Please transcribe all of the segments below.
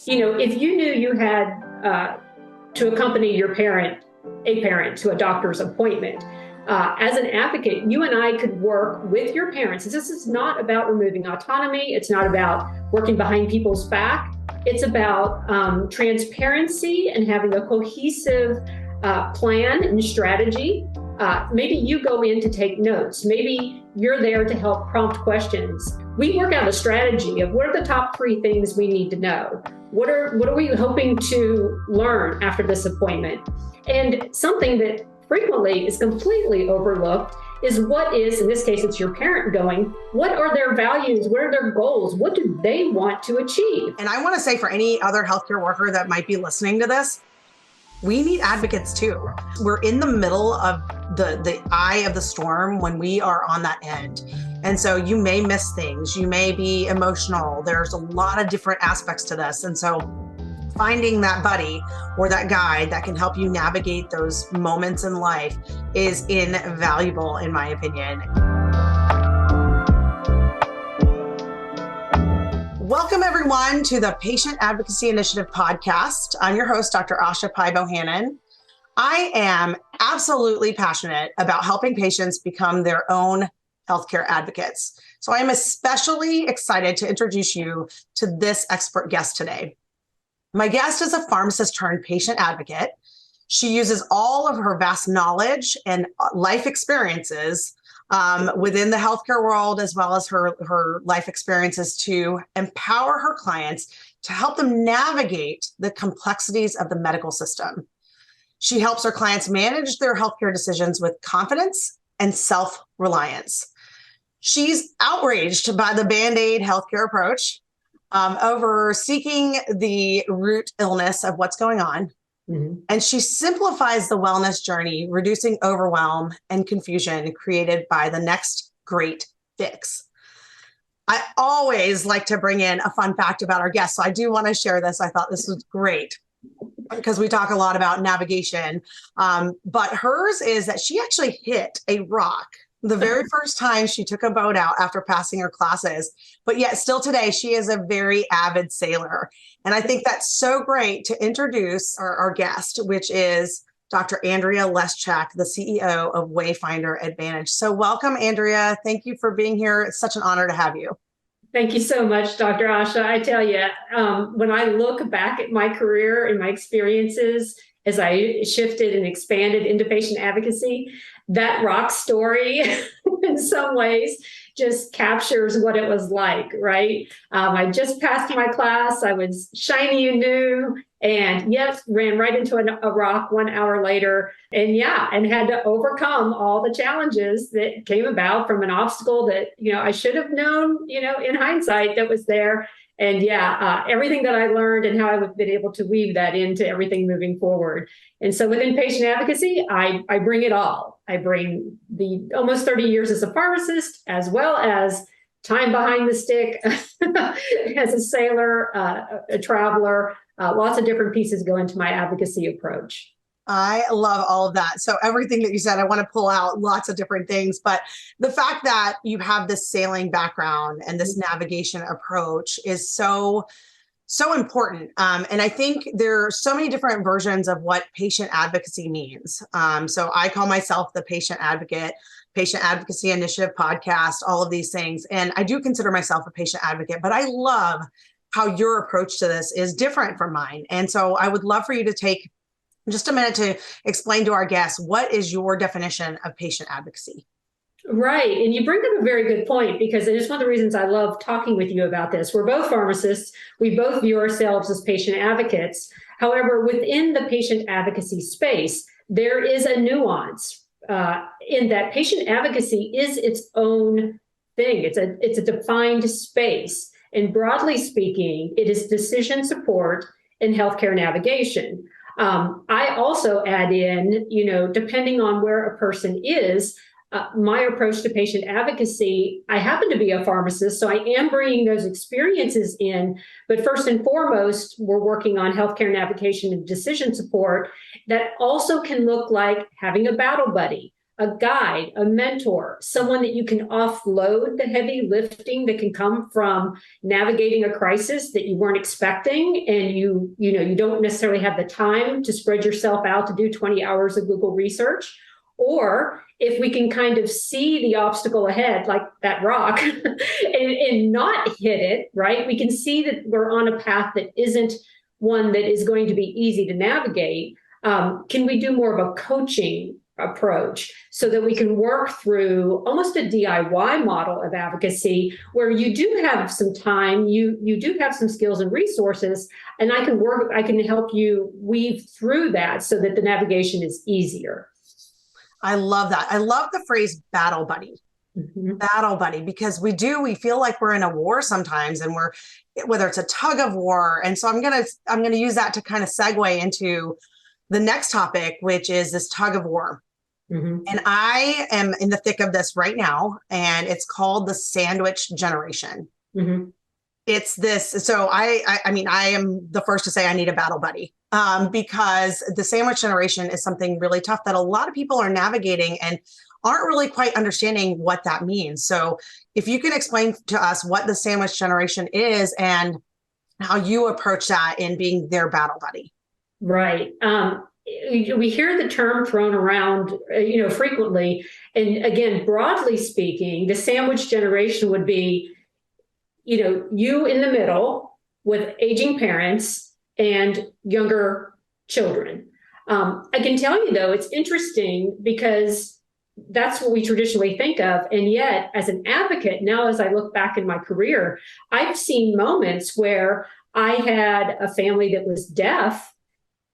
If you knew you had to accompany a parent to a doctor's appointment, as an advocate, you and I could work with your parents. This is not about removing autonomy. It's not about working behind people's back. It's about transparency and having a cohesive plan and strategy. Maybe you go in to take notes. Maybe you're there to help prompt questions. We work out a strategy of what are the top 3 things we need to know. What are we hoping to learn after this appointment? And something that frequently is completely overlooked is in this case, it's your parent going, what are their values? What are their goals? What do they want to achieve? And I want to say for any other healthcare worker that might be listening to this, we need advocates too. We're in the middle of the eye of the storm when we are on that end. And so you may miss things. You may be emotional. There's a lot of different aspects to this. And so finding that buddy or that guide that can help you navigate those moments in life is invaluable, in my opinion. Welcome, everyone, to the Patient Advocacy Initiative podcast. I'm your host, Dr. Asha Pai Bohannon. I am absolutely passionate about helping patients become their own healthcare advocates. So I am especially excited to introduce you to this expert guest today. My guest is a pharmacist turned patient advocate. She uses all of her vast knowledge and life experiences within the healthcare world, as well as her life experiences, to empower her clients to help them navigate the complexities of the medical system. She helps her clients manage their healthcare decisions with confidence and self-reliance. She's outraged by the Band-Aid healthcare approach, over seeking the root illness of what's going on. Mm-hmm. And she simplifies the wellness journey, reducing overwhelm and confusion created by the next great fix. I always like to bring in a fun fact about our guests, so I do want to share this. I thought this was great because we talk a lot about navigation, but hers is that she actually hit a rock the very first time she took a boat out after passing her classes, but yet still today, she is a very avid sailor. And I think that's so great to introduce our guest, which is Dr. Andrea Leschak, the CEO of Wayfinder Advantage. So welcome, Andrea. Thank you for being here. It's such an honor to have you. Thank you so much, Dr. Asha. I tell you, when I look back at my career and my experiences as I shifted and expanded into patient advocacy, that rock story in some ways just captures what it was like, right? I just passed my class. I was shiny and new, and yet ran right into a rock 1 hour later, and had to overcome all the challenges that came about from an obstacle that, I should have known, in hindsight that was there. And everything that I learned and how I've been able to weave that into everything moving forward. And so within patient advocacy, I bring it all. I bring the almost 30 years as a pharmacist, as well as time behind the stick as a sailor, a traveler. Lots of different pieces go into my advocacy approach. I love all of that. So everything that you said, I want to pull out lots of different things, but the fact that you have this sailing background and this navigation approach is so important. And I think there are so many different versions of what patient advocacy means. So I call myself the patient advocate, Patient Advocacy Initiative podcast, all of these things. And I do consider myself a patient advocate, but I love how your approach to this is different from mine. And so I would love for you to take just a minute to explain to our guests, what is your definition of patient advocacy? Right. And you bring up a very good point, because it is one of the reasons I love talking with you about this. We're both pharmacists. We both view ourselves as patient advocates. However, within the patient advocacy space, there is a nuance in that patient advocacy is its own thing. It's a defined space. And broadly speaking, it is decision support in healthcare navigation. I also add in, depending on where a person is, my approach to patient advocacy, I happen to be a pharmacist, so I am bringing those experiences in. But first and foremost, we're working on healthcare navigation and decision support that also can look like having a battle buddy, a guide, a mentor, someone that you can offload the heavy lifting that can come from navigating a crisis that you weren't expecting, and you don't necessarily have the time to spread yourself out to do 20 hours of Google research. Or if we can kind of see the obstacle ahead, like that rock, and not hit it, right? We can see that we're on a path that isn't one that is going to be easy to navigate. Can we do more of a coaching approach so that we can work through almost a DIY model of advocacy where you do have some time, you do have some skills and resources, and I can help you weave through that so that the navigation is easier. I love that. I love the phrase battle buddy. Mm-hmm. Battle buddy, because we feel like we're in a war sometimes, and whether it's a tug of war. And so I'm going to use that to kind of segue into the next topic, which is this tug of war. Mm-hmm. And I am in the thick of this right now, and it's called the sandwich generation. Mm-hmm. It's this. So I mean, I am the first to say I need a battle buddy, because the sandwich generation is something really tough that a lot of people are navigating and aren't really quite understanding what that means. So if you can explain to us what the sandwich generation is and how you approach that in being their battle buddy. Right. We hear the term thrown around, frequently. And again, broadly speaking, the sandwich generation would be, you in the middle with aging parents and younger children. I can tell you, though, it's interesting because that's what we traditionally think of. And yet, as an advocate, now as I look back in my career, I've seen moments where I had a family that was deaf.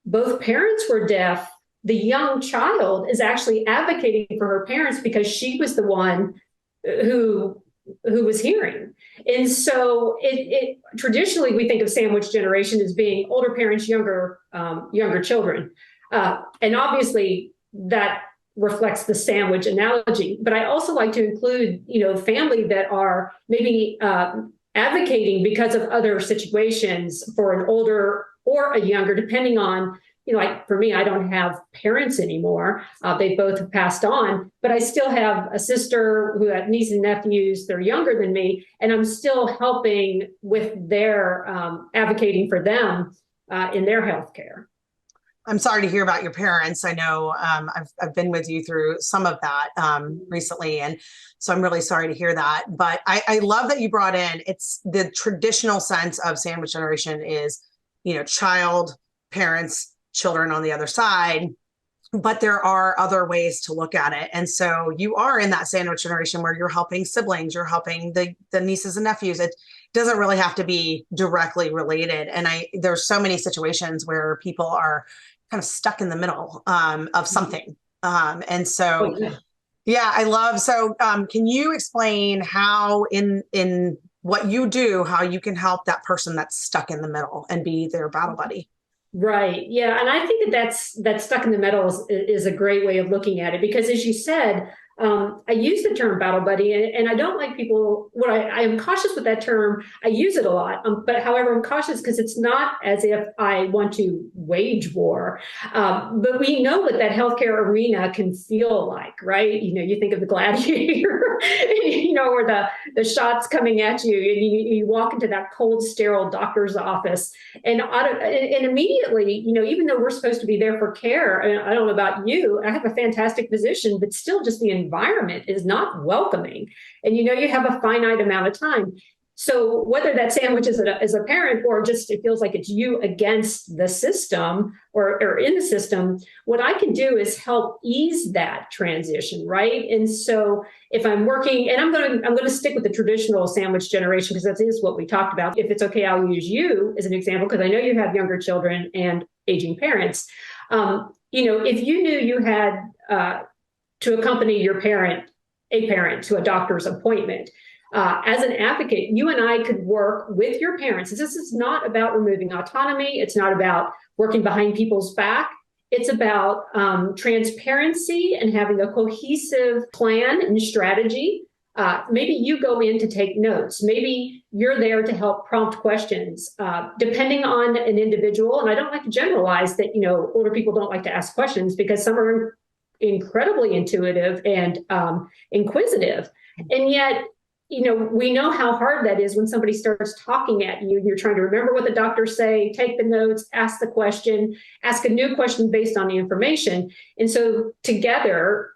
Both parents were deaf. The young child is actually advocating for her parents because she was the one who was hearing. And so it traditionally we think of sandwich generation as being older parents, younger children. And obviously that reflects the sandwich analogy. But I also like to include, family that are maybe advocating because of other situations for an older or a younger, depending on, like for me, I don't have parents anymore. They both have passed on, but I still have a sister who have nieces and nephews. They're younger than me, and I'm still helping with their advocating for them in their healthcare. I'm sorry to hear about your parents. I know I've been with you through some of that recently. And so I'm really sorry to hear that. But I love that you brought in, it's the traditional sense of sandwich generation is, child, parents, children on the other side. But there are other ways to look at it. And so you are in that sandwich generation where you're helping siblings, you're helping the nieces and nephews. It doesn't really have to be directly related. And there's so many situations where people are kind of stuck in the middle of something. And so, yeah, I love, so can you explain how in what you do, how you can help that person that's stuck in the middle and be their battle buddy? Right. Yeah. And I think that stuck in the middle is a great way of looking at it, because as you said, I use the term battle buddy, and I don't like people, I am cautious with that term. I use it a lot, but however, I'm cautious because it's not as if I want to wage war. But we know what that healthcare arena can feel like, right? You think of the gladiator, or the shots coming at you, and you walk into that cold, sterile doctor's office, and immediately, even though we're supposed to be there for care, I don't know about you, I have a fantastic physician, but still just the environment is not welcoming. And you have a finite amount of time. So whether that sandwich is a parent or just it feels like it's you against the system or in the system, what I can do is help ease that transition, right? And so if I'm working, and I'm going to stick with the traditional sandwich generation because that is what we talked about. If it's okay, I'll use you as an example because I know you have younger children and aging parents. If you knew you had to accompany a parent to a doctor's appointment. As an advocate, you and I could work with your parents. This is not about removing autonomy. It's not about working behind people's back. It's about transparency and having a cohesive plan and strategy. Maybe you go in to take notes. Maybe you're there to help prompt questions, depending on an individual. And I don't like to generalize that, older people don't like to ask questions because some are incredibly intuitive and inquisitive. And yet, we know how hard that is when somebody starts talking at you. You're trying to remember what the doctors say, take the notes, ask the question, ask a new question based on the information. And so together,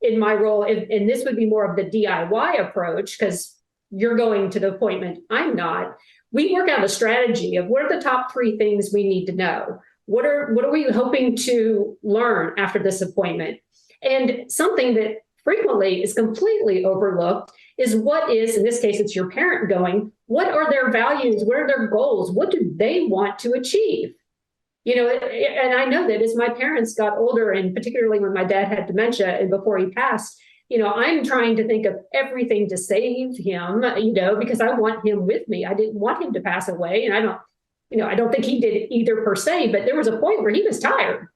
in my role, and this would be more of the DIY approach, because you're going to the appointment, I'm not. We work out a strategy of what are the top 3 things we need to know. What are we hoping to learn after this appointment? And something that frequently is completely overlooked is what is, in this case, it's your parent going, what are their values? What are their goals? What do they want to achieve? And I know that as my parents got older, and particularly when my dad had dementia and before he passed, I'm trying to think of everything to save him, because I want him with me. I didn't want him to pass away. And I don't think he did either per se, but there was a point where he was tired.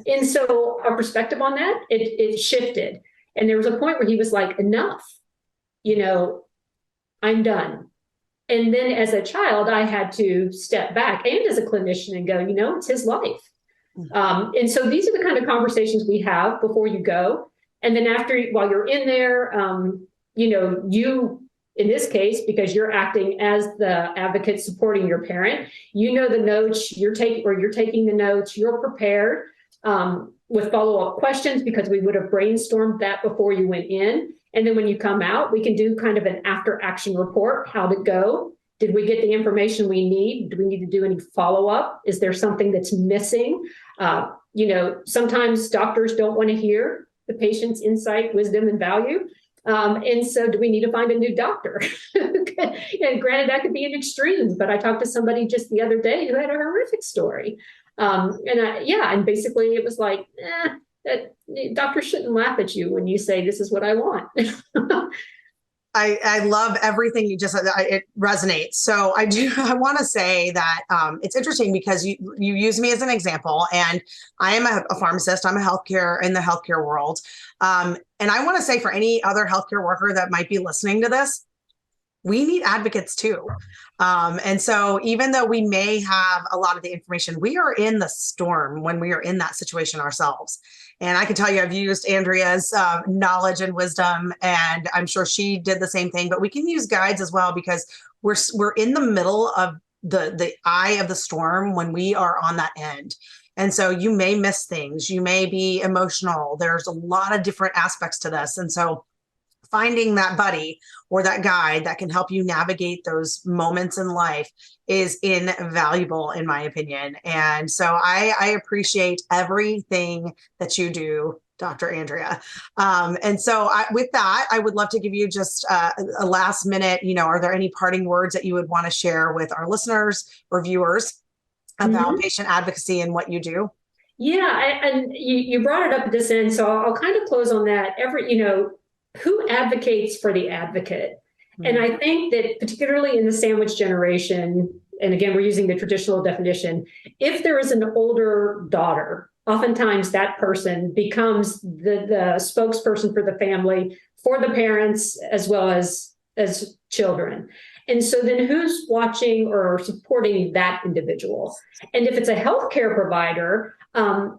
And so our perspective on that, it shifted. And there was a point where he was like, enough, I'm done. And then as a child, I had to step back and as a clinician and go, it's his life. And so these are the kind of conversations we have before you go. And then while you're in there, you, in this case, because you're acting as the advocate supporting your parent, the notes you're taking the notes, you're prepared with follow-up questions because we would have brainstormed that before you went in. And then when you come out, we can do kind of an after action report. How'd it go? Did we get the information we need? Do we need to do any follow-up? Is there something that's missing? Sometimes doctors don't want to hear the patient's insight, wisdom, and value. And so do we need to find a new doctor? And granted, that could be an extreme, but I talked to somebody just the other day who had a horrific story. And basically it was like, that doctors shouldn't laugh at you when you say, this is what I want. I love everything you just said. It resonates. So I want to say that it's interesting because you use me as an example, and I am a pharmacist. I'm in the healthcare world. And I want to say for any other healthcare worker that might be listening to this, we need advocates too. And so even though we may have a lot of the information, we are in the storm when we are in that situation ourselves. And I can tell you, I've used Andrea's knowledge and wisdom, and I'm sure she did the same thing, but we can use guides as well because we're in the middle of the eye of the storm when we are on that end. And so you may miss things, you may be emotional. There's a lot of different aspects to this. And so finding that buddy or that guide that can help you navigate those moments in life is invaluable, in my opinion. And so I appreciate everything that you do, Dr. Andrea. And so with that, I would love to give you just a last minute, are there any parting words that you would want to share with our listeners or viewers about patient advocacy and what you do? Yeah, and you brought it up at this end, so I'll kind of close on that. Who advocates for the advocate? And I think that particularly in the sandwich generation, and again, we're using the traditional definition, if there is an older daughter, oftentimes that person becomes the spokesperson for the family, for the parents, as well as children. And so then who's watching or supporting that individual? And if it's a healthcare provider,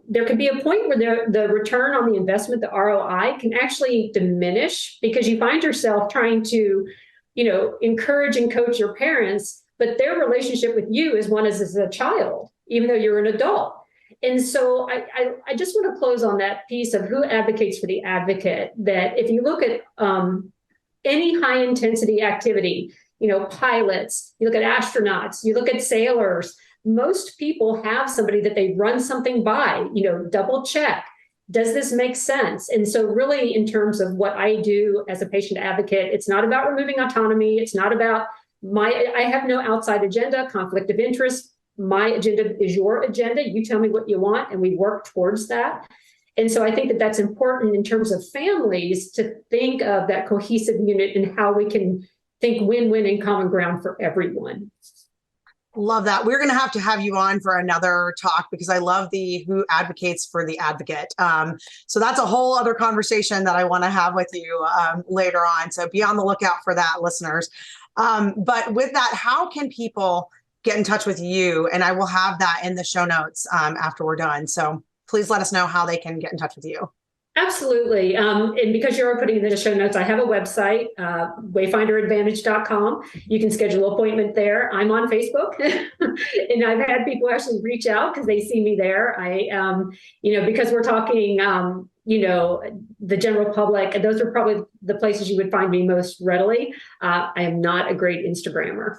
there could be a point where the return on the investment, the ROI, can actually diminish because you find yourself trying to, encourage and coach your parents, but their relationship with you is one as a child, even though you're an adult. And so I just want to close on that piece of who advocates for the advocate, that if you look at any high intensity activity, pilots, you look at astronauts, you look at sailors, most people have somebody that they run something by, double check. Does this make sense? And so really in terms of what I do as a patient advocate, it's not about removing autonomy. It's not about I have no outside agenda, conflict of interest. My agenda is your agenda. You tell me what you want and we work towards that. And so I think that that's important in terms of families to think of that cohesive unit and how we can think win-win and common ground for everyone. Love that. We're going to have you on for another talk because I love the who advocates for the advocate. So that's a whole other conversation that I want to have with you later on. So be on the lookout for that, listeners. But with that, how can people get in touch with you? And I will have that in the show notes after we're done. So please let us know how they can get in touch with you. Absolutely. And because you're putting it in the show notes, I have a website, wayfinderadvantage.com. You can schedule an appointment there. I'm on Facebook and I've had people actually reach out because they see me there. Because we're talking, the general public, and those are probably the places you would find me most readily. I am not a great Instagrammer.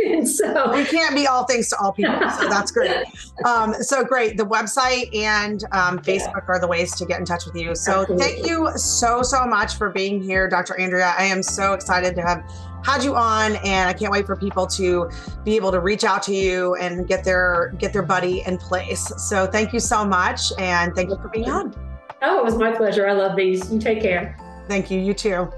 And so we can't be all things to all people. So that's great. So great. The website and Facebook are the ways to get in touch with you. So thank you so much for being here, Dr. Andrea. I am so excited to have had you on, and I can't wait for people to be able to reach out to you and get their buddy in place. So thank you so much. And thank you for being on. Oh, it was my pleasure. I love these. You take care. Thank you. You too.